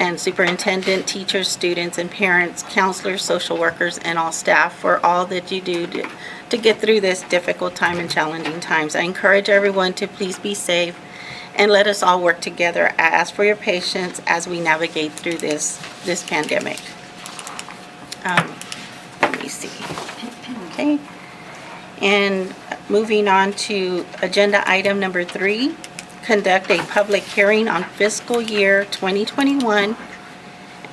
and superintendent, teachers, students, and parents, counselors, social workers, and all staff for all that you do to get through this difficult time and challenging times. I encourage everyone to please be safe and let us all work together. I ask for your patience as we navigate through this pandemic. Let me see. Okay. And moving on to agenda item number 3, conduct a public hearing on fiscal year 2021,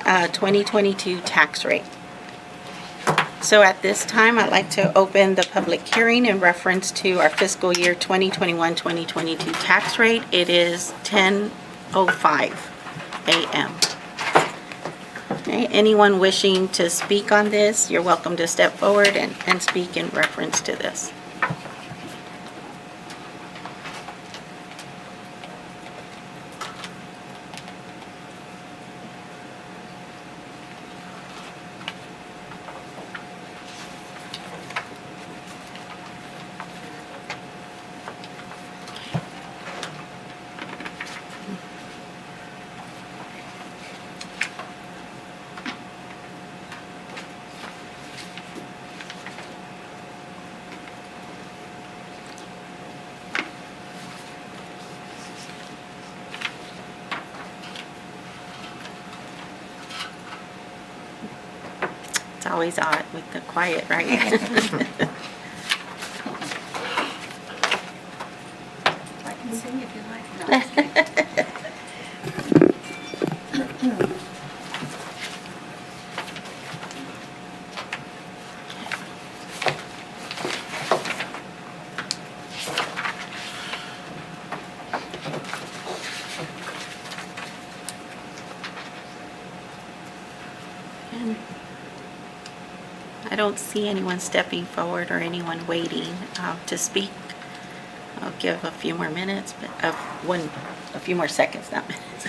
2022 tax rate. So at this time, I'd like to open the public hearing in reference to our fiscal year 2021-2022 tax rate. It is 10:05 a.m. Okay, anyone wishing to speak on this, you're welcome to step forward and speak in reference to this. It's always odd with the quiet, right? I can sing if you like. No, I'm kidding. I don't see anyone stepping forward or anyone waiting to speak. I'll give a few more minutes, but a few more seconds, not minutes.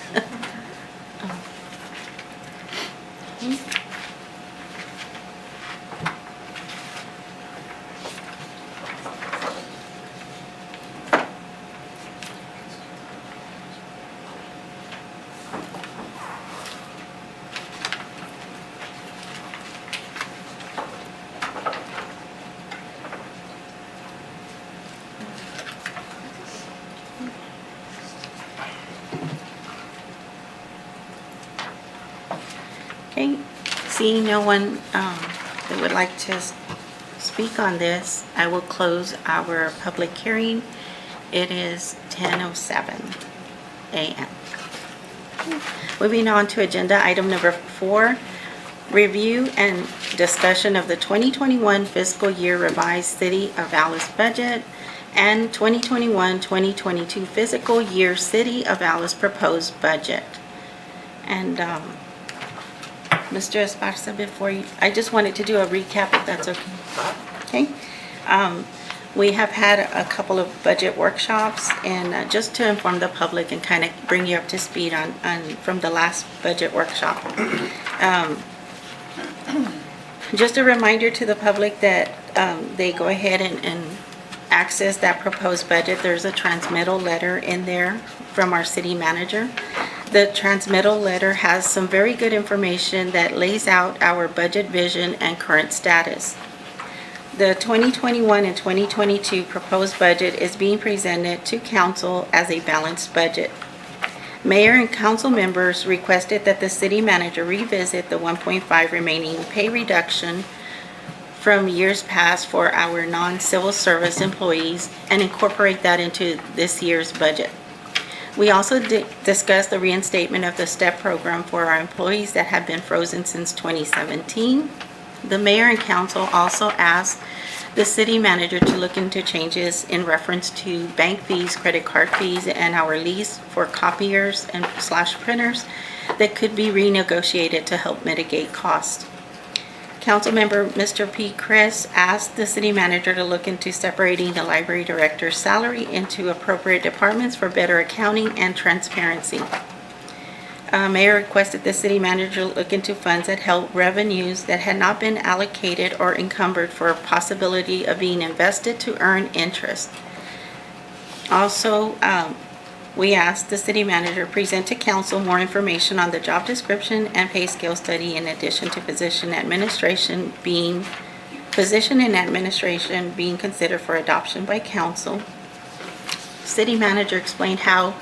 Okay, seeing no one that would like to speak on this, I will close our public hearing. It is 10:07 a.m. Moving on to agenda item number 4, review and discussion of the 2021 fiscal year revised City of Alice budget and 2021-2022 fiscal year City of Alice proposed budget. And Mr. Esparza, before you, I just wanted to do a recap if that's okay. Okay. We have had a couple of budget workshops, and just to inform the public and kind of bring you up to speed on from the last budget workshop. Just a reminder to the public that they go ahead and access that proposed budget. There's a transmittal letter in there from our city manager. The transmittal letter has some very good information that lays out our budget vision and current status. The 2021 and 2022 proposed budget is being presented to council as a balanced budget. Mayor and council members requested that the city manager revisit the 1.5 remaining pay reduction from years past for our non-civil service employees and incorporate that into this year's budget. We also discussed the reinstatement of the STEP program for our employees that have been frozen since 2017. The mayor and council also asked the city manager to look into changes in reference to bank fees, credit card fees, and our lease for copiers and /printers that could be renegotiated to help mitigate costs. Councilmember Mr. P. Chris asked the city manager to look into separating the library director's salary into appropriate departments for better accounting and transparency. Mayor requested the city manager look into funds that held revenues that had not been allocated or encumbered for a possibility of being invested to earn interest. Also, we ask the city manager present to council more information on the job description and pay scale study in addition to position in administration being considered for adoption by council. City manager explained how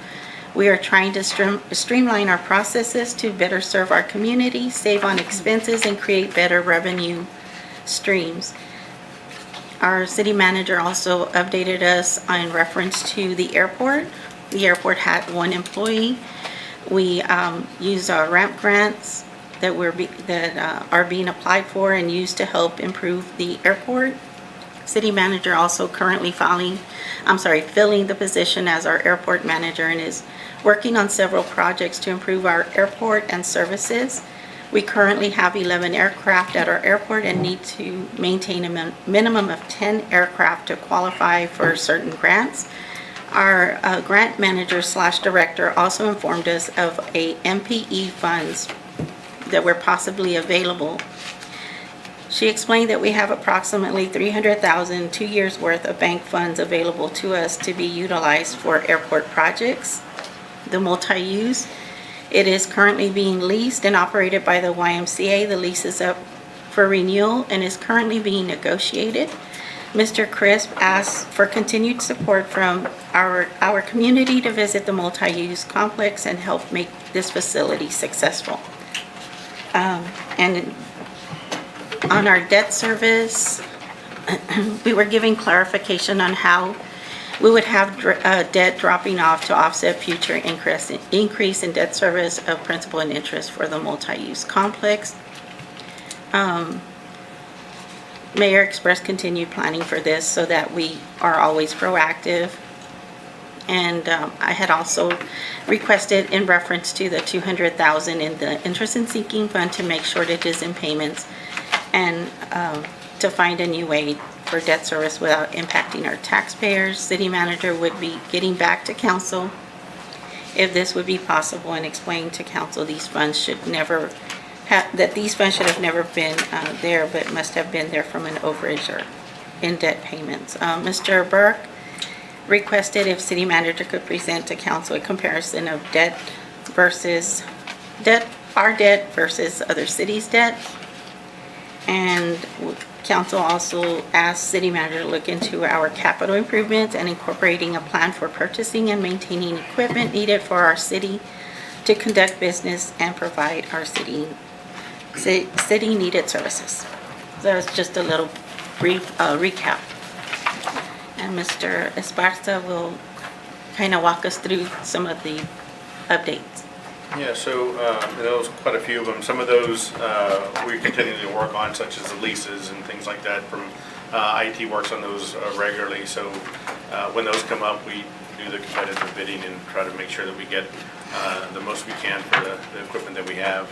we are trying to streamline our processes to better serve our community, save on expenses, and create better revenue streams. Our city manager also updated us in reference to the airport. The airport had one employee. We use our ramp grants that are being applied for and used to help improve the airport. City manager also currently filling the position as our airport manager and is working on several projects to improve our airport and services. We currently have 11 aircraft at our airport and need to maintain a minimum of 10 aircraft to qualify for certain grants. Our grant manager / director also informed us of a MPE funds that were possibly available. She explained that we have approximately $300,000, 2 years worth of bank funds available to us to be utilized for airport projects. The multi-use, it is currently being leased and operated by the YMCA. The lease is up for renewal and is currently being negotiated. Mr. Crisp asked for continued support from our community to visit the multi-use complex and help make this facility successful. And on our debt service, we were giving clarification on how we would have debt dropping off to offset future increase in debt service of principal and interest for the multi-use complex. Mayor expressed continued planning for this so that we are always proactive. And I had also requested in reference to the $200,000 in the interest and sinking fund to make shortages in payments and to find a new way for debt service without impacting our taxpayers. City manager would be getting back to council if this would be possible and explain to council these funds should never have, these funds should have never been there, but must have been there from an overage or in debt payments. Mr. Burke requested if city manager could present to council a comparison of our debt versus other cities' debt. And council also asked city manager to look into our capital improvements and incorporating a plan for purchasing and maintaining equipment needed for our city to conduct business and provide our city needed services. So that's just a little brief recap. And Mr. Esparza will kind of walk us through some of the updates. Yeah, so there was quite a few of them. Some of those we continue to work on, such as the leases and things like that. From IT works on those regularly. So when those come up, we do the competitive bidding and try to make sure that we get the most we can for the equipment that we have.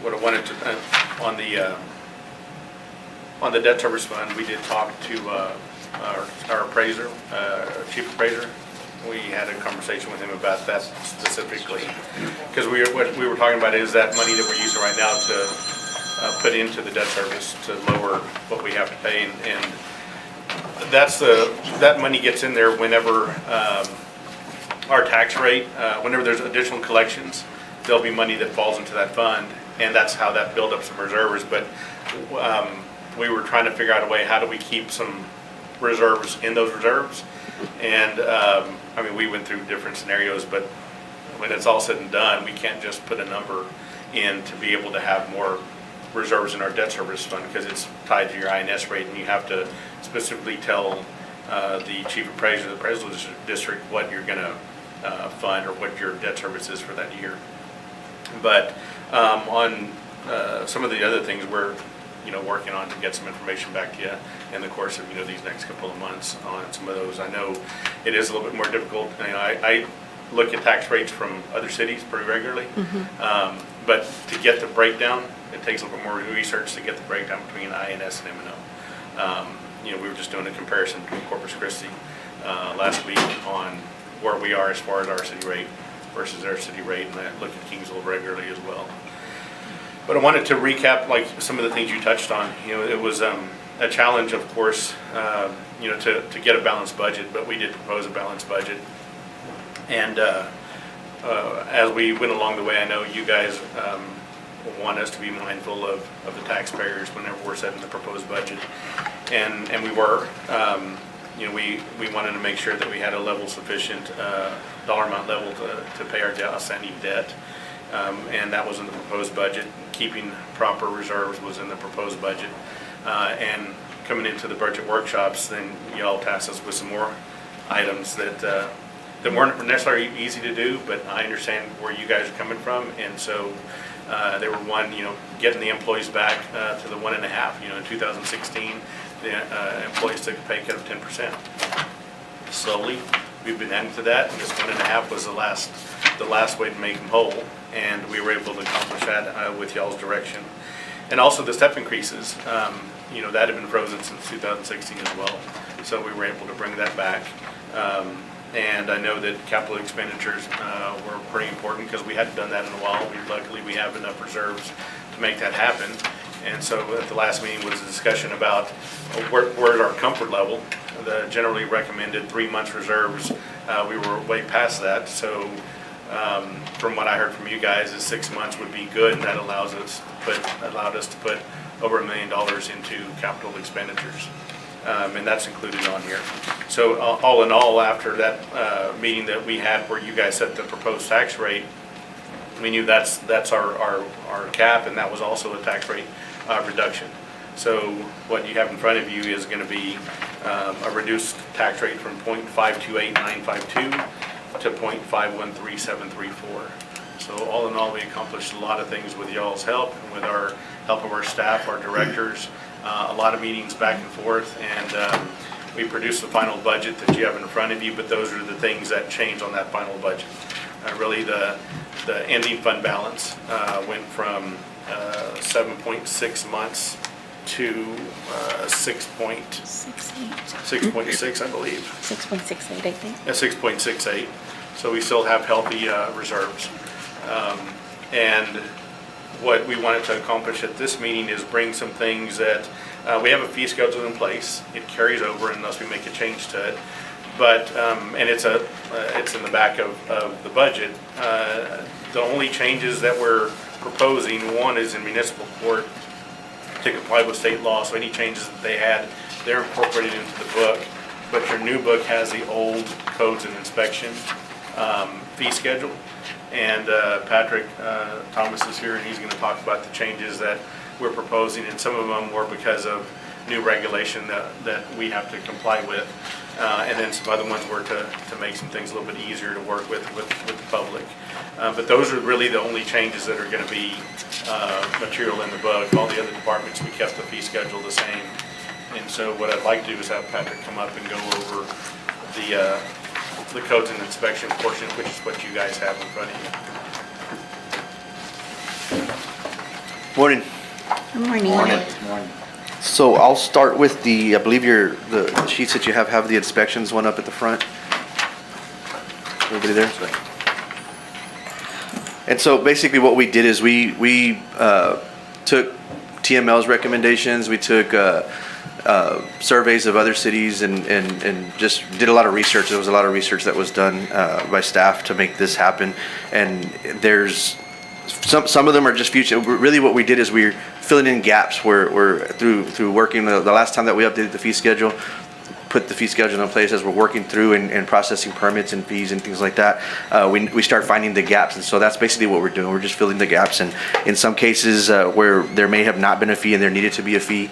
What I wanted to on the debt service fund, we did talk to our appraiser, chief appraiser. We had a conversation with him about that specifically, because what we were talking about is that money that we're using right now to put into the debt service to lower what we have to pay, and that money gets in there whenever our tax rate, whenever there's additional collections, there'll be money that falls into that fund, and that's how that build up some reserves. But we were trying to figure out a way, how do we keep some reserves in those reserves? And I mean, we went through different scenarios, but when it's all said and done, we can't just put a number in to be able to have more reserves in our debt service fund, because it's tied to your INS rate, and you have to specifically tell the chief appraiser of the appraisal district what you're going to fund or what your debt service is for that year. But on some of the other things, we're working on to get some information back to you in the course of these next couple of months on some of those. I know it is a little bit more difficult. I look at tax rates from other cities pretty regularly, but to get the breakdown, it takes a little bit more research to get the breakdown between INS and M&O. We were just doing a comparison between Corpus Christi last week on where we are as far as our city rate versus their city rate, and I look at Kingsville regularly as well. But I wanted to recap some of the things you touched on. It was a challenge, of course, to get a balanced budget, but we did propose a balanced budget. And as we went along the way, I know you guys want us to be mindful of the taxpayers whenever we're setting the proposed budget. And we were. You know, we wanted to make sure that we had a level sufficient dollar amount level to pay our outstanding debt. And that was in the proposed budget. Keeping proper reserves was in the proposed budget. And coming into the budget workshops, then y'all tasked us with some more items that weren't necessarily easy to do, but I understand where you guys are coming from. And so they were one, you know, getting the employees back to the 1.5. You know, in 2016, the employees took a pay cut of 10%. Slowly, we've been adding to that, and this 1.5 was the last way to make them whole, and we were able to accomplish that with y'all's direction. And also the step increases, you know, that had been frozen since 2016 as well, so we were able to bring that back. And I know that capital expenditures were pretty important because we hadn't done that in a while. Luckily, we have enough reserves to make that happen. And so at the last meeting was a discussion about where's our comfort level. The generally recommended 3 months reserves, we were way past that. So from what I heard from you guys is 6 months would be good, and that allowed us to put over $1 million into capital expenditures. And that's included on here. So all in all, after that meeting that we had where you guys set the proposed tax rate, we knew that's our cap, and that was also a tax rate reduction. So what you have in front of you is going to be a reduced tax rate from 0.528952 to 0.513734. So all in all, we accomplished a lot of things with y'all's help and with our help of our staff, our directors, a lot of meetings back and forth, and we produced the final budget that you have in front of you, but those are the things that changed on that final budget. Really the ending fund balance went from 7.6 months to 6.6, I believe. 6.68, I think. 6.68. So we still have healthy reserves. And what we wanted to accomplish at this meeting is bring some things that we have a fee schedule in place. It carries over unless we make a change to it. But and it's in the back of the budget. The only changes that we're proposing, one is in municipal court to comply with state law. So any changes that they had, they're incorporated into the book. But your new book has the old codes and inspection fee schedule. And Patrick Thomas is here, and he's going to talk about the changes that we're proposing. And some of them were because of new regulation that we have to comply with. And then some other ones were to make some things a little bit easier to work with the public. But those are really the only changes that are going to be material in the book. All the other departments, we kept the fee schedule the same. And so what I'd like to do is have Patrick come up and go over the codes and inspection portion, which is what you guys have in front of you. Morning. Good morning. Morning. So I'll start with I believe the sheets that you have the inspections one up at the front. Everybody there? And so basically what we did is we took TML's recommendations, we took surveys of other cities and just did a lot of research. There was a lot of research that was done by staff to make this happen. And there's some of them are just future. Really what we did is we're filling in gaps where through working the last time that we updated the fee schedule, put the fee schedule in place as we're working through and processing permits and fees and things like that, we start finding the gaps. And so that's basically what we're doing. We're just filling the gaps. And in some cases where there may have not been a fee and there needed to be a fee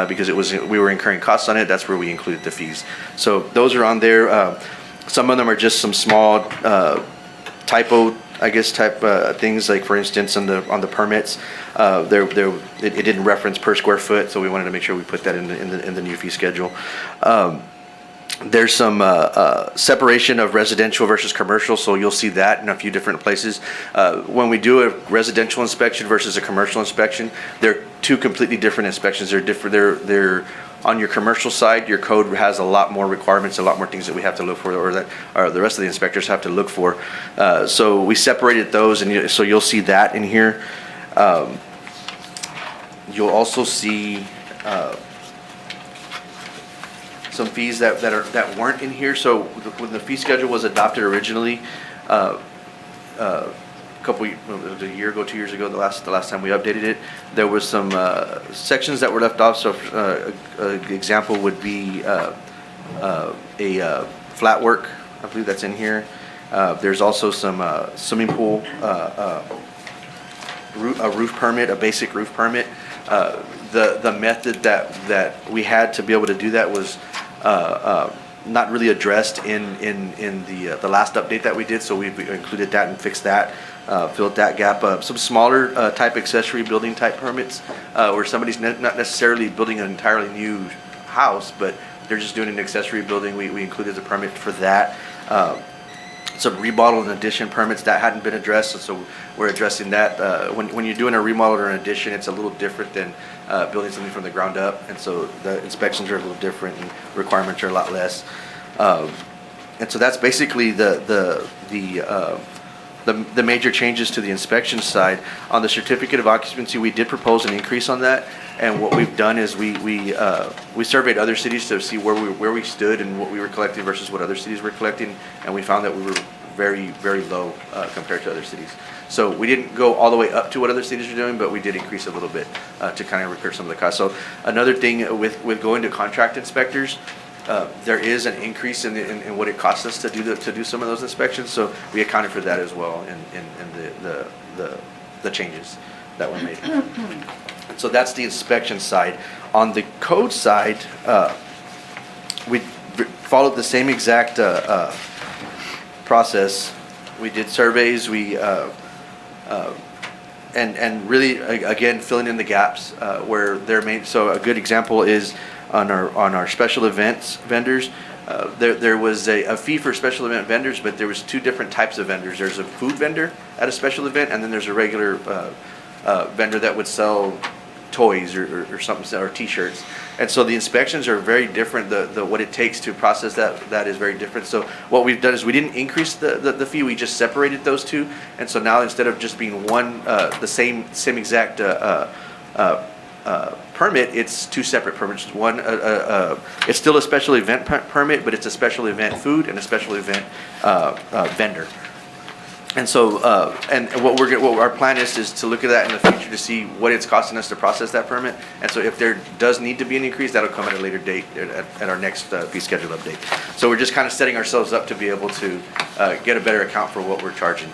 because we were incurring costs on it, that's where we included the fees. So those are on there. Some of them are just some small type things, like for instance on the permits, it didn't reference per square foot, so we wanted to make sure we put that in the new fee schedule. There's some separation of residential versus commercial, so you'll see that in a few different places. When we do a residential inspection versus a commercial inspection, they're two completely different inspections. They're different. They're on your commercial side, your code has a lot more requirements, a lot more things that we have to look for, or the rest of the inspectors have to look for. So we separated those, and so you'll see that in here. You'll also see some fees that weren't in here. So when the fee schedule was adopted originally, a a year ago, 2 years ago, the last time we updated it, there was some sections that were left off. So an example would be a flat work. I believe that's in here. There's also some swimming pool, a roof permit, a basic roof permit. The method that we had to be able to do that was not really addressed in the last update that we did, so we included that and fixed that, filled that gap up. Some smaller type accessory building type permits, where somebody's not necessarily building an entirely new house, but they're just doing an accessory building. We included the permit for that. Some remodel and addition permits that hadn't been addressed, so we're addressing that. When you're doing a remodel or an addition, it's a little different than building something from the ground up, and so the inspections are a little different and requirements are a lot less. And so that's basically the major changes to the inspection side. On the certificate of occupancy, we did propose an increase on that, and what we've done is we surveyed other cities to see where we stood and what we were collecting versus what other cities were collecting, and we found that we were very, very low compared to other cities. So we didn't go all the way up to what other cities are doing, but we did increase a little bit to kind of recoup some of the costs. So another thing with going to contract inspectors, there is an increase in what it costs us to do some of those inspections. So we accounted for that as well in the changes that were made. So that's the inspection side. On the code side, we followed the same exact process. We did surveys. And really, again, filling in the gaps where they're made. So a good example is on our special events vendors. There was a fee for special event vendors, but there was two different types of vendors. There's a food vendor at a special event, and then there's a regular vendor that would sell toys or something, or T-shirts. And so the inspections are very different. The what it takes to process that is very different. So what we've done is we didn't increase the fee. We just separated those two. And so now instead of just being one the same exact permit, it's two separate permits. One it's still a special event permit, but it's a special event food and a special event vendor. And so, and what our plan is to look at that in the future to see what it's costing us to process that permit. And so, if there does need to be an increase, that'll come at a later date at our next fee schedule update. So we're just kind of setting ourselves up to be able to get a better account for what we're charging.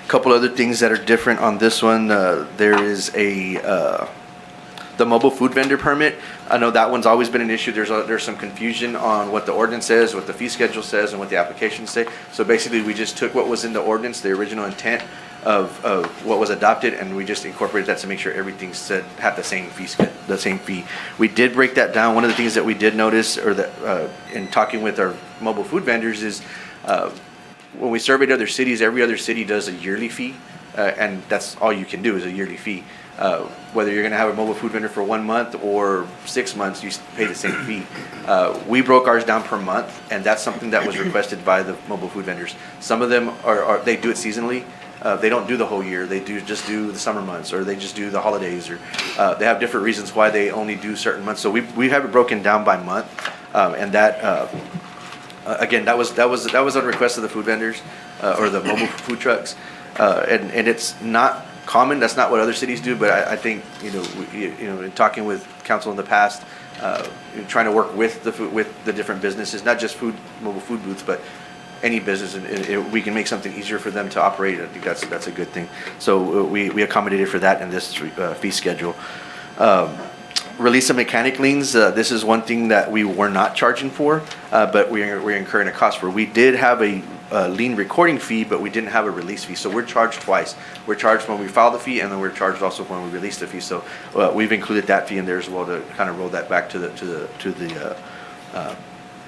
Couple other things that are different on this one. There is the mobile food vendor permit. I know that one's always been an issue. There's some confusion on what the ordinance says, what the fee schedule says, and what the applications say. So basically, we just took what was in the ordinance, the original intent of what was adopted, and we just incorporated that to make sure everything had the same fee. We did break that down. One of the things that we did notice, or that in talking with our mobile food vendors, is when we surveyed other cities, every other city does a yearly fee, and that's all you can do is a yearly fee. Whether you're going to have a mobile food vendor for 1 month or 6 months, you pay the same fee. We broke ours down per month, and that's something that was requested by the mobile food vendors. Some of them they do it seasonally. They don't do the whole year. They just do the summer months, or they just do the holidays, or they have different reasons why they only do certain months. So we have it broken down by month, and that again, that was on request of the food vendors or the mobile food trucks, and it's not common. That's not what other cities do, but I think in talking with council in the past, trying to work with the different businesses, not just mobile food booths, but any business, and we can make something easier for them to operate. I think that's a good thing. So we accommodated for that in this fee schedule. Release of mechanic liens. This is one thing that we were not charging for, but we're incurring a cost for. We did have a lien recording fee, but we didn't have a release fee. So we're charged twice. We're charged when we file the fee, and then we're charged also when we release the fee. So we've included that fee in there as well to kind of roll that back to the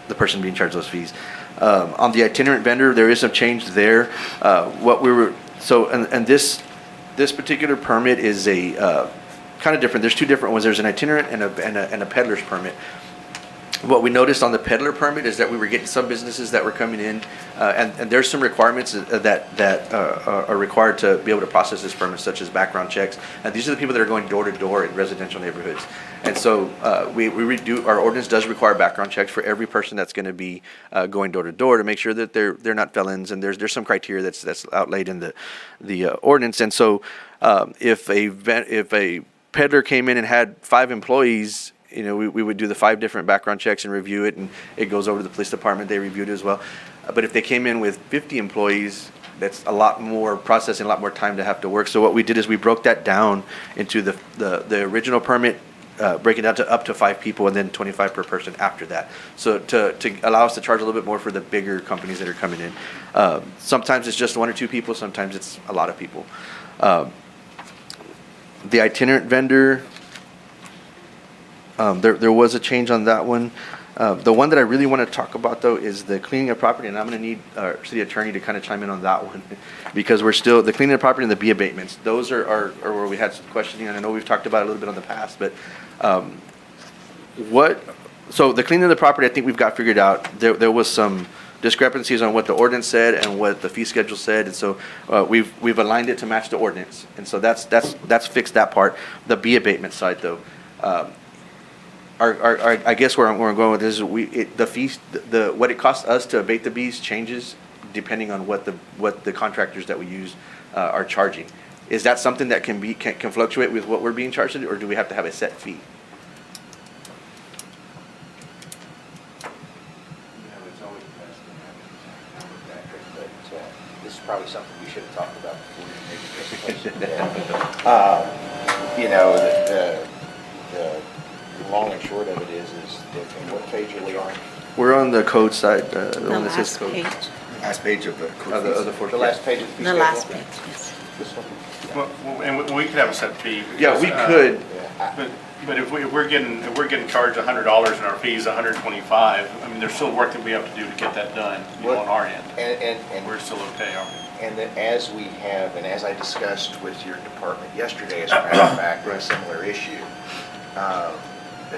person being charged those fees. On the itinerant vendor, there is a change there. This particular permit is a kind of different. There's two different ones. There's an itinerant and a peddler's permit. what we noticed on the peddler permit is that we were getting some businesses that were coming in, and there's some requirements that are required to be able to process this permit, such as background checks. And these are the people that are going door to door in residential neighborhoods. And so our ordinance does require background checks for every person that's going to be going door to door to make sure that they're not felons. And there's some criteria that's outlaid in the ordinance. And so if a peddler came in and had 5 employees, we would do the 5 different background checks and review it, and it goes over to the police department. They reviewed it as well. But if they came in with 50 employees, that's a lot more processing, a lot more time to have to work. So what we did is we broke that down into the original permit, breaking down to up to 5 people, and then 25 per person after that. So to allow us to charge a little bit more for the bigger companies that are coming in. Sometimes it's just 1 or 2 people. Sometimes it's a lot of people. The itinerant vendor, there was a change on that one. The one that I really want to talk about, though, is the cleaning of property, and I'm going to need our city attorney to kind of chime in on that one, because we're still, the cleaning of property and the B abatements, those are where we had some questioning, and I know we've talked about it a little bit on the past, but so the cleaning of the property, I think we've got figured out. There was some discrepancies on what the ordinance said and what the fee schedule said, and so we've aligned it to match the ordinance, and so that's fixed that part. The B abatement side, though, I guess where I'm going with this is the fees, what it costs us to abate the bees changes depending on what the contractors that we use are charging. Is that something that can fluctuate with what we're being charged, or do we have to have a set fee? This is probably something we should have talked about before we made the presentation. The long and short of it is that, what page are we on? We're on the code side, the The one that says last code. page. Last page of the. Of the The last page of the fee The schedule? last page, yes. This one? Well, and we could have a set fee. Yeah, we because, could. Yeah. But if we're getting charged $100 and our fee's $125, I mean, there's still work that we have to do to get that done, on our end. And We're still okay, aren't we? And that as we have, and as I discussed with your department yesterday, as a matter of fact, a similar issue, that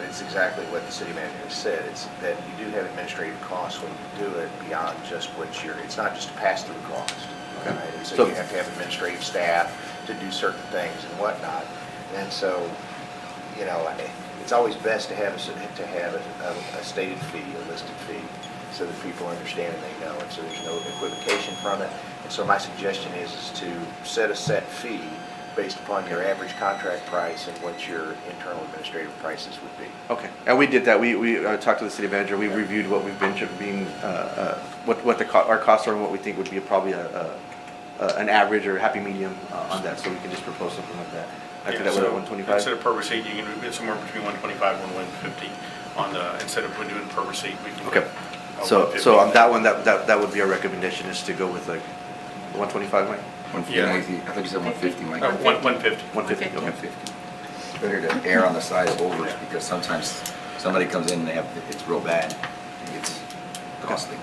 it's exactly what the city manager has said. It's that you do have administrative costs when you do it beyond just it's not just a pass-through cost. Okay. Right? And so So- you have to have administrative staff to do certain things and whatnot. And so, it's always best to have a stated fee, a listed fee, so that people understand and they know, and so there's no equivocation from it. And so my suggestion is to set a set fee based upon your average contract price and what your internal administrative prices would be. Okay, and we did that. We talked to the city manager. We reviewed what we've been what our costs are and what we think would be probably an average or happy medium on that. So we can just propose something like that. After that, we're at 125. Instead of per receipt, you can get somewhere between 125 and 150 on the, instead of doing per receipt, we can. Okay. put, So 150. on that one, that would be our recommendation, is to go with like 125, Mike? 150, Yeah. I thought you said 150, Mike. 150. 150. Okay. 150. It's better to err on the side of overs, because sometimes somebody comes in and it's real bad. It's costly.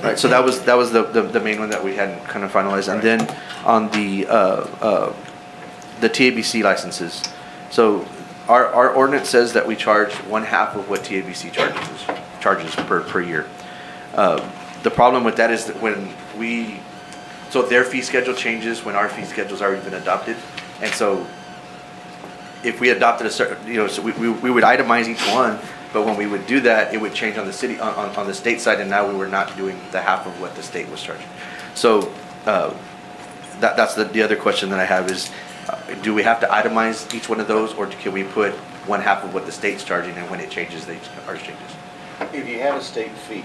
All right. So that was the main one that we hadn't kind of finalized, and then on the TABC licenses. So our ordinance says that we charge 1/2 of what TABC charges per year. The problem with that is that so their fee schedule changes when our fee schedule's already been adopted, and so if we adopted a certain, so we would itemize each one, but when we would do that, it would change on the city, on the state side, and now we were not doing the half of what the state was charging. So that's the other question that I have is, do we have to itemize each one of those, or can we put 1/2 of what the state's charging, and when it changes, ours changes? If you have a state fee,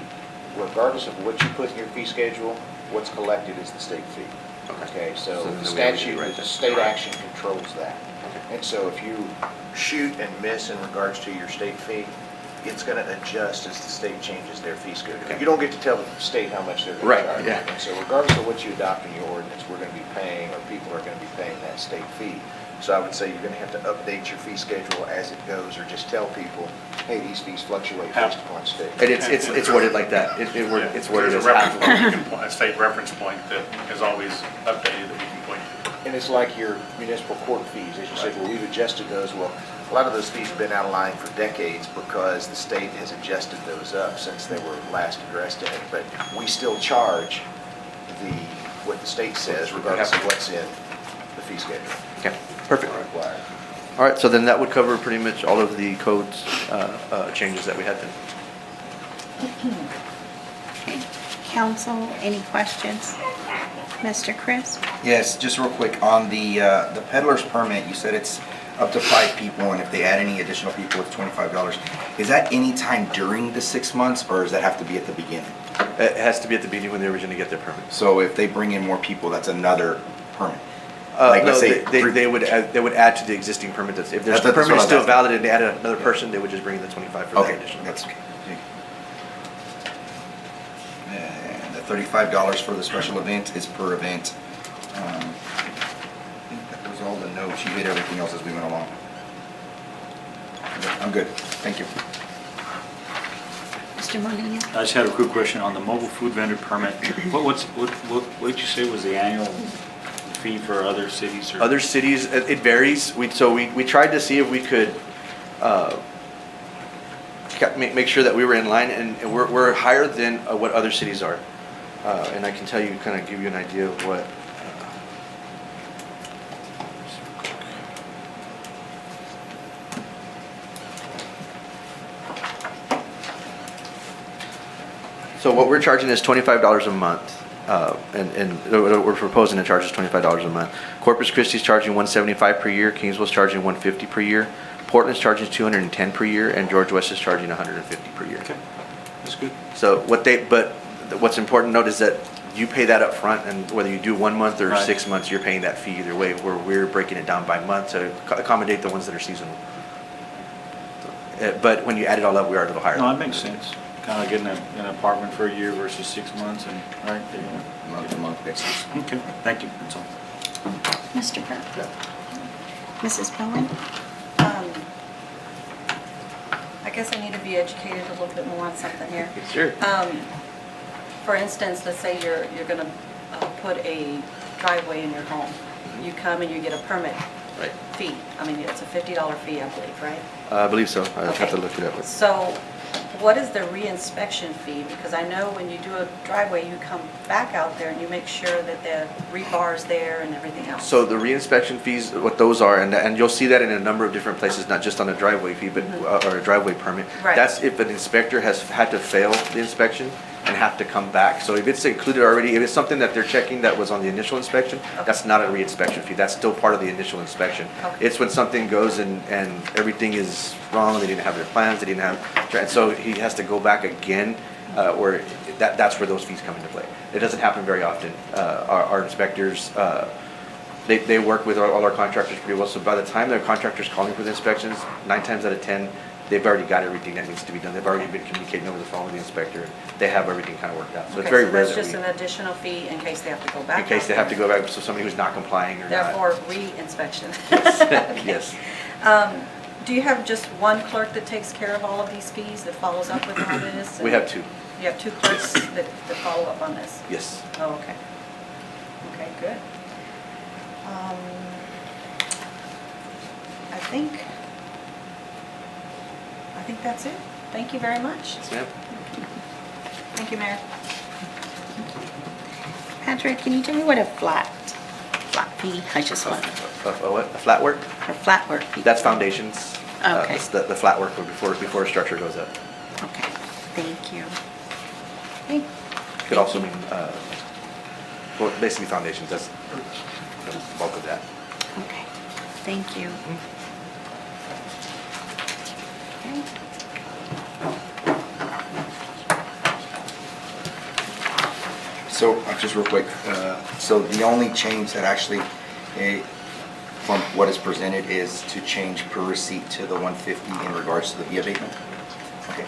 regardless of what you put in your fee schedule, what's collected is the state fee. Okay, so then the we have to statute, rewrite the that. state action controls that. And so if you shoot and miss in regards to your state fee, it's going to adjust as the state changes their fee schedule. Okay. You don't get to tell the state how much they're going Right, to charge. yeah. And so regardless of what you adopt in your ordinance, we're going to be paying, or people are going to be paying that state fee. So I would say you're going to have to update your fee schedule as it goes, or just tell people, hey, these fees fluctuate based upon state. And it's worded like that. It's worded There's as a half reference of. point, a state reference point that is always updated that we can point to. And it's like your municipal court fees, as you said, well, we've adjusted those. Well, A lot of those fees have been out of line for decades because the state has adjusted those up since they were last addressed in it. But we still charge what the state says regardless of what's in the fee schedule. Okay, perfect. Required. All right, so then that would cover pretty much all of the codes changes that we had then. Okay. Council, any questions? Mr. Chris? Yes, just real quick, on the peddler's permit, you said it's up to 5 people, and if they add any additional people, it's $25. Is that any time during the 6 months, or does that have to be at the beginning? It has to be at the beginning when they originally get their permit. So if they bring in more people, that's another permit? Like, No, let's say they would add to the existing permit. If their That's what permit is I'm still asking. valid and they added another person, they would just bring in the 25 for that Okay, additional. that's okay. And the $35 for the special event is per event. I think that was all the notes. You hit everything else as we went along. I'm good. Thank you. Mr. Molina? I just had a quick question on the mobile food vendor permit. What did you say was the annual fee for other cities? Or- Other cities, it varies. We tried to see if we could make sure that we were in line, and we're higher than what other cities are. And I can tell you, kind of give you an idea of what. So what we're charging is $25 a month, and what we're proposing to charge is $25 a month. Corpus Christi's charging $175 per year, Kingsville's charging $150 per year, Portland's charging $210 per year, and George West is charging $150 per year. Okay, that's good. So what's important to note is that you pay that up front, and whether you do 1 month or Right. 6 months, you're paying that fee either way, where we're breaking it down by month to accommodate the ones that are seasonal. But when you add it all up, we are a little higher. No, that makes sense. Kind of getting an apartment for a year versus 6 months and, right? Month-to-month basis. Okay, thank you, that's all. Mr. Burke? Mrs. Bowen? I guess I need to be educated a little bit more on something here. Sure. For instance, let's say you're going to put a driveway in your home. You come and you get a permit Right. fee. I mean, it's a $50 fee, I believe, right? I believe so. I'll have to Okay. look it up. So what is the reinspection fee? Because I know when you do a driveway, you come back out there and you make sure that the rebar's there and everything else. So the reinspection fees, what those are, and you'll see that in a number of different places, not just on a driveway fee, but or a driveway permit. Right. That's if an inspector has had to fail the inspection and have to come back. So if it's included already, if it's something that they're checking that was on the initial inspection, that's not a reinspection fee. That's still part of the initial inspection. Okay. It's when something goes and everything is wrong, they didn't have their plans, they didn't have, and so he has to go back again, where that's where those fees come into play. It doesn't happen very often. Our inspectors, they work with all our contractors pretty well, so by the time their contractor's calling for the inspections, 9 times out of 10, they've already got everything that needs to be done. They've already been communicating over the phone with the inspector. They have everything kind of worked out. So it's Okay, very so rare that's that just an additional fee in case they have to go back. in case they have to go back, so somebody who's not complying or not. Therefore, re-inspection. Yes. Do you have just one clerk that takes care of all of these fees, that follows up with all this? We have 2. You have 2 clerks that follow up on this? Yes. Oh, okay. Okay, good. I think that's it. Thank you very much. Yes, ma'am. Thank you, Mayor. Patrick, can you tell me what a flat fee? I just want, A what? A flat work? a flat work fee. That's foundations. Okay. It's the flat work before a structure goes up. Okay, thank you. Okay. Could also mean, well, basically foundations, that's the bulk of that. Okay, thank you. Okay. So, just real quick, so the only change that actually, from what is presented, is to change per receipt to the 150 in regards to the fee abatement? Okay.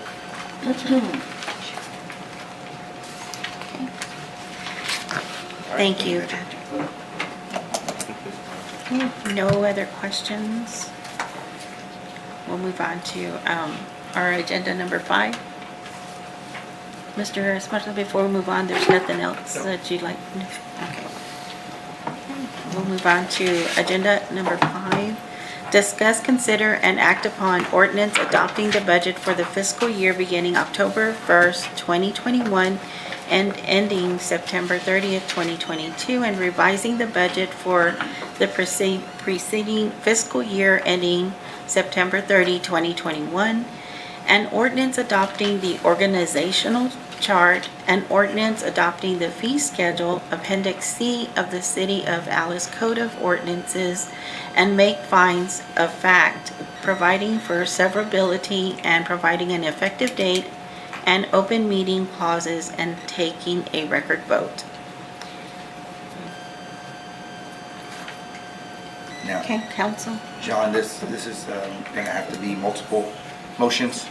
Thank you, Patrick. Okay, no other questions? We'll move on to our agenda number 5. Mr. Esparza, before we move on, there's nothing else that you'd like? Okay. We'll move on to agenda number 5. Discuss, consider, and act upon ordinance adopting the budget for the fiscal year beginning October 1st, 2021 and ending September 30th, 2022, and revising the budget for the preceding fiscal year ending September 30, 2021, an ordinance adopting the organizational chart, an ordinance adopting the fee schedule, Appendix C of the City of Alice Code of Ordinances, and make findings of fact, providing for severability and providing an effective date and open meeting clauses and taking a record vote. Now, Okay, council? John, this is going to have to be multiple motions,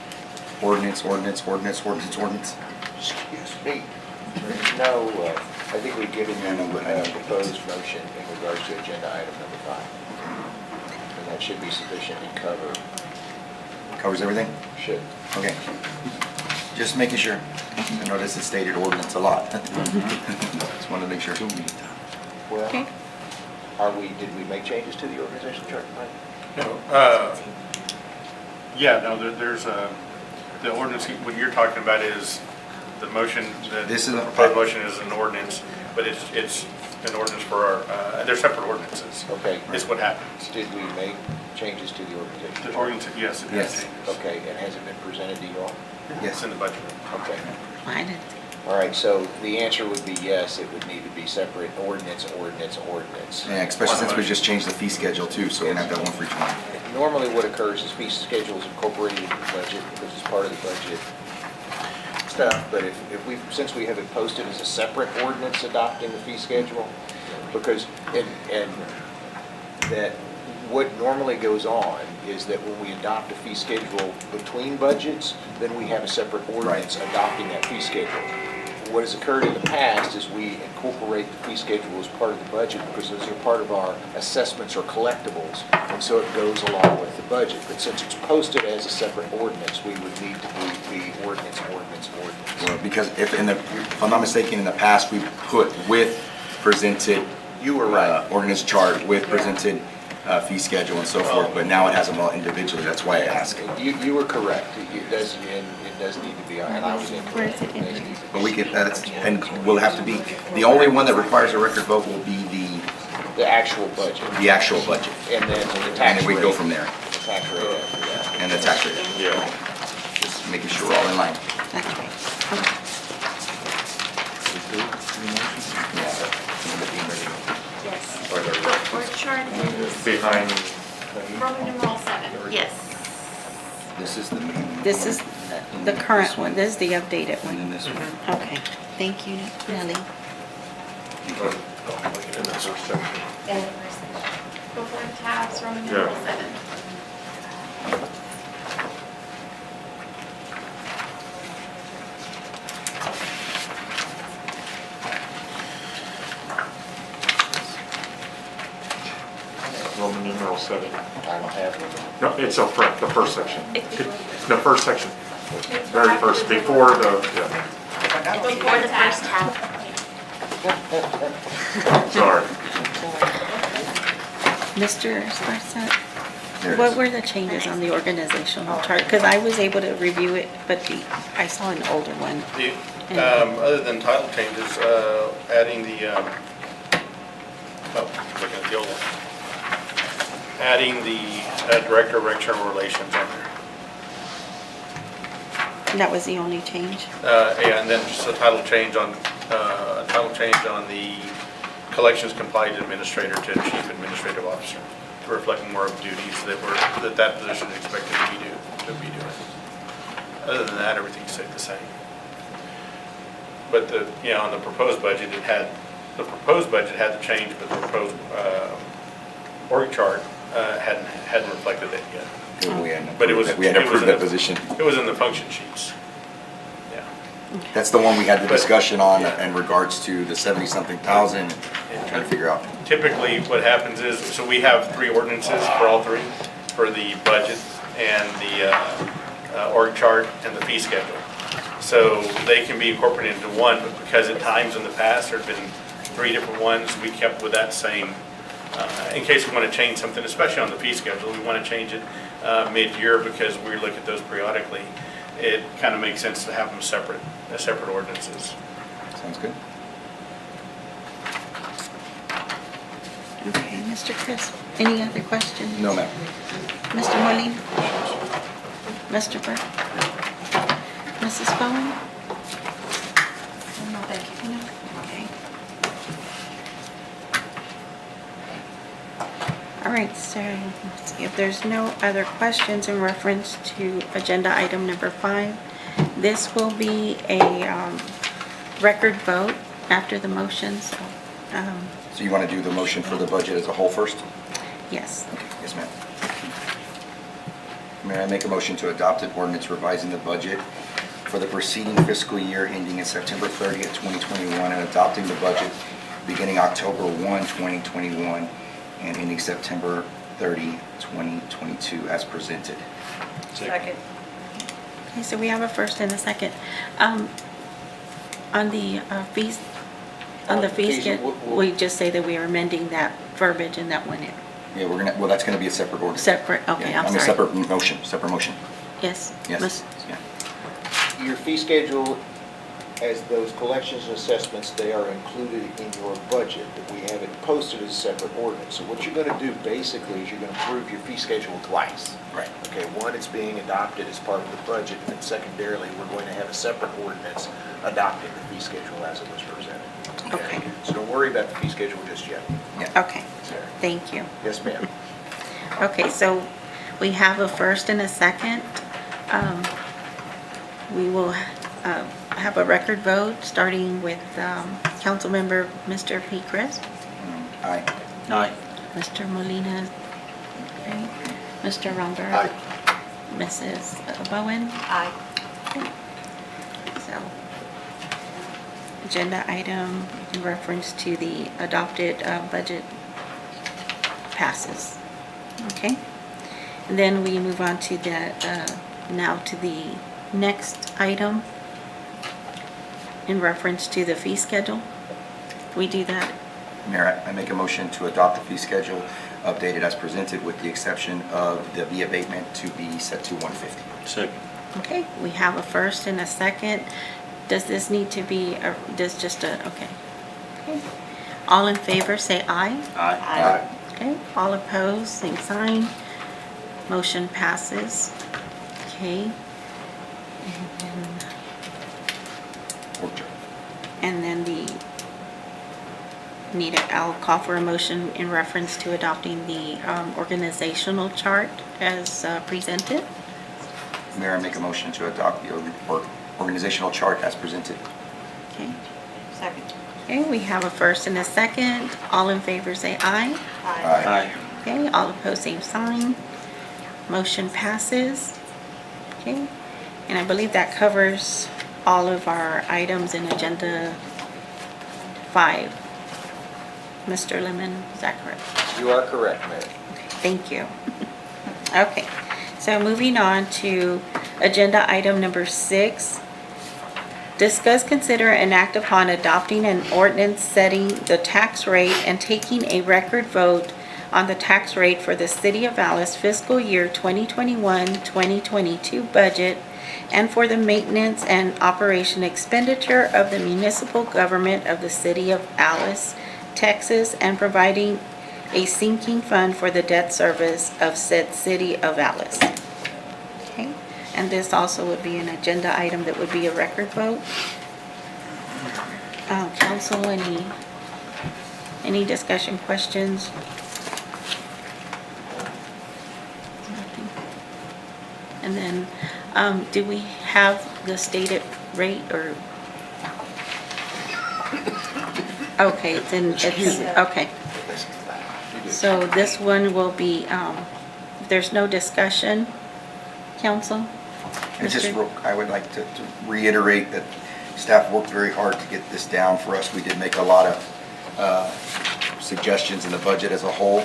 ordinance. Excuse me. There's no, I think we've given you a proposed motion in regards to agenda item number 5. And that should be sufficient to cover, Covers everything? should. Okay. Just making sure. I know this is stated ordinance a lot. Just wanted to make sure. Well, Okay. did we make changes to the organizational chart, Mike? No, yeah, no, there's the ordinance, what you're talking about is the motion, This is the a- proposed motion is an ordinance, but it's an ordinance for our, they're separate ordinances. Okay. It's what happens. Did we make changes to the organizational The chart? ordinance, yes, it Yes. has changes. Okay, and has it been presented to you all? It's in the budget. Okay. I didn't. All right, so the answer would be yes, it would need to be separate ordinance. Yeah, especially since we just changed the fee schedule too, so we're going to have that one for each one. Normally what occurs is fee schedule is incorporated into the budget because it's part of the budget stuff, but since we have it posted as a separate ordinance adopting the fee schedule, because, and that what normally goes on is that when we adopt a fee schedule between budgets, then we have a separate ordinance adopting that fee schedule. What has occurred in the past is we incorporate the fee schedule as part of the budget because those are part of our assessments or collectibles, and so it goes along with the budget. But since it's posted as a separate ordinance, we would need to do the ordinance. Well, because if I'm not mistaken, in the past, we put with presented. You were right. Ordinance chart with presented fee schedule and so forth, but now it has them all individually, that's why I asked. You were correct. It does need to be, and I was Where is incorrect. it in? But we get that, and we'll have to be, the only one that requires a record vote will be The actual budget, the actual budget. and then the And tax then rate. we go from there, The tax rate after that. and the tax rate. Yeah. Just making sure we're all in line. That's right. Okay. Yes. The org chart is Behind. Roman numeral 7. Yes. This is the main. This is the current one, this is the updated And then one. this one. Okay, thank you, Nellie. In the first section. Before the tabs, Roman numeral 7. Roman numeral 7. I don't have it. No, it's up front, the first section. It's The first section, very first, before the, yeah, before the first tab. sorry. Mr. Esparza, There it what is. were the changes on the organizational chart? Because I was able to review it, but I saw an older one. Other than title changes, adding the, looking at the old one. Adding the Director of External Relations on there. And that was the only change? Yeah, and then just a title change on the Collections Compliance Administrator to Chief Administrative Officer, to reflect more of duties that position is expected to be doing. Other than that, everything stayed the same. But on the proposed budget, the proposed budget had to change, but the proposed org chart hadn't reflected that yet. But it was. We hadn't it was approved in that the- position. It was in the function sheets. Yeah. That's the one we had the But- discussion on yeah. in regards to the 70-something thousand, trying to figure out. Typically, what happens is, so we have 3 ordinances for all 3, for the budget and the org chart and the fee schedule. So they can be incorporated into one, but because at times in the past, there've been 3 different ones, we kept with that same in case we want to change something, especially on the fee schedule, we want to change it mid-year because we look at those periodically. It kind of makes sense to have them separate, as separate ordinances. Sounds good. Okay, Mr. Crisp, any other questions? No, ma'am. Mr. Molina? Mr. Burke? Mrs. Bowen? No, thank you. No? Okay. All right, so let's see if there's no other questions in reference to agenda item number 5. This will be a record vote after the motion, so So you want to do the motion for the budget as a whole first? yes. Okay, yes, ma'am. May I make a motion to adopt an ordinance revising the budget for the preceding fiscal year ending in September 30th, 2021, and adopting the budget beginning October 1, 2021, and ending September 30, 2022, as presented. Second. Okay, so we have a first and a second. On the fees, on the fee schedule, we just say that we are amending that verbiage in that one area. Yeah, we're gonna, well, that's gonna be a separate ordinance. Separate, okay, Yeah, I'm I mean, sorry. separate motion. Yes. Yes, Miss- yeah. Your fee schedule, as those collections and assessments, they are included in your budget, but we have it posted as a separate ordinance. So what you're gonna do basically is you're gonna approve your fee schedule twice. Right. Okay, one, it's being adopted as part of the budget, and then secondarily, we're going to have a separate ordinance adopting the fee schedule as it was presented. Okay. So don't worry about the fee schedule just yet. Yeah. Okay, thank you. Yes, ma'am. Okay, so we have a first and a second. We will have a record vote, starting with Councilmember Mr. P. Crisp, Aye. Aye. Mr. Molina, okay, Mr. Romberg. Aye. Mrs. Bowen. Aye. So, agenda item in reference to the adopted budget passes. Okay? And then we move on to the, now to the next item in reference to the fee schedule. We do that. Mayor, I make a motion to adopt the fee schedule updated as presented with the exception of the fee abatement to be set to $150. Second. Okay, we have a first and a second. Does this need to be, does just a, okay. Okay. All in favor, say aye. Aye. Okay, all opposed, same sign. Motion passes. Okay. And then I'll call for a motion in reference to adopting the organizational chart as presented. Mayor, I make a motion to adopt the organizational chart as presented. Okay. Second. Okay, we have a first and a second. All in favor, say aye. Aye. Okay, all opposed, same sign. Motion passes. Okay, and I believe that covers all of our items in Agenda 5. Mr. Lemon, is that correct? You are correct, Mayor. Okay, thank you. Okay, so moving on to agenda item number 6. Discuss, consider, and act upon adopting an ordinance setting the tax rate and taking a record vote on the tax rate for the City of Alice fiscal year 2021-2022 budget and for the maintenance and operation expenditure of the municipal government of the City of Alice, Texas, and providing a sinking fund for the debt service of said City of Alice. Okay, and this also would be an agenda item that would be a record vote. Council, any discussion, questions? Nothing. And then, do we have the stated rate or? Okay, then it's, okay. So this one will be, there's no discussion, council? I would like to reiterate that staff worked very hard to get this down for us. We did make a lot of suggestions in the budget as a whole,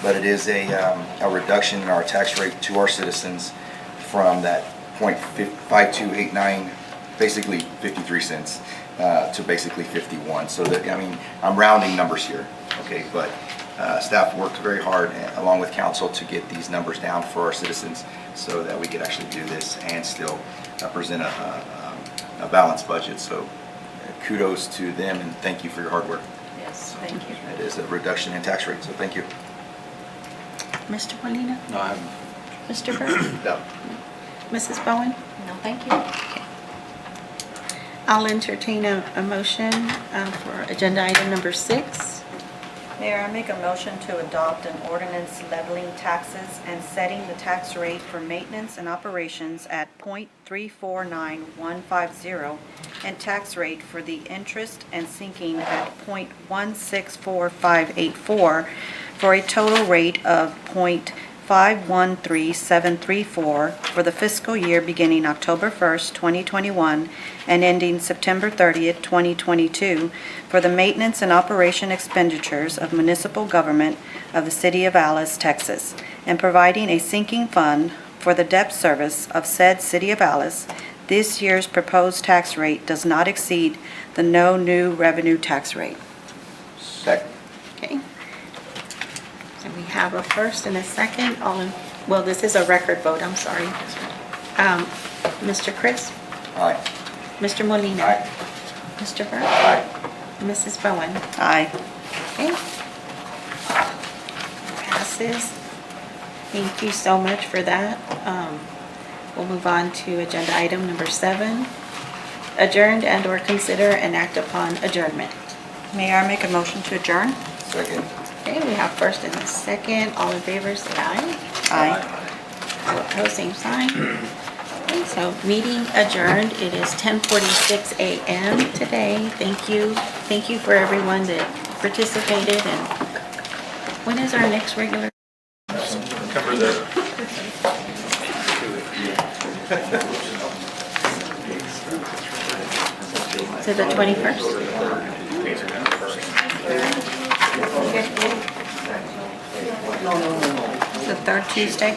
but it is a reduction in our tax rate to our citizens from that .5289, basically 53 cents, to basically 51. So that, I mean, I'm rounding numbers here, okay, but Staff worked very hard, along with council, to get these numbers down for our citizens so that we could actually do this and still present a balanced budget. So kudos to them, and thank you for your hard work. Yes, thank you. It is a reduction in tax rate, so thank you. Mr. Molina? No, I haven't. Mr. Burke? No. Mrs. Bowen? No, thank you. I'll entertain a motion for agenda item number 6. Mayor, I make a motion to adopt an ordinance leveling taxes and setting the tax rate for maintenance and operations at .349150 and tax rate for the interest and sinking at .164584 for a total rate of .513734 for the fiscal year beginning October 1st, 2021 and ending September 30th, 2022 for the maintenance and operation expenditures of municipal government of the City of Alice, Texas, and providing a sinking fund for the debt service of said City of Alice. This year's proposed tax rate does not exceed the no new revenue tax rate. Second. Okay. So we have a first and a second. Well, this is a record vote, I'm sorry. Mr. Chris? Aye. Mr. Molina? Aye. Mr. Burke? Aye. Mrs. Bowen? Aye. Okay. Passes. Thank you so much for that. We'll move on to agenda item number 7. Adjourned and/or consider and act upon adjournment. Mayor, I make a motion to adjourn? Second. Okay, we have first and a second. All in favor, say aye. Aye. All opposed, same sign. Okay, so meeting adjourned. It is 10:46 a.m. today. Thank you. Thank you for everyone that participated. And when is our next regular? Cover the. Is it the 21st? The third Tuesday?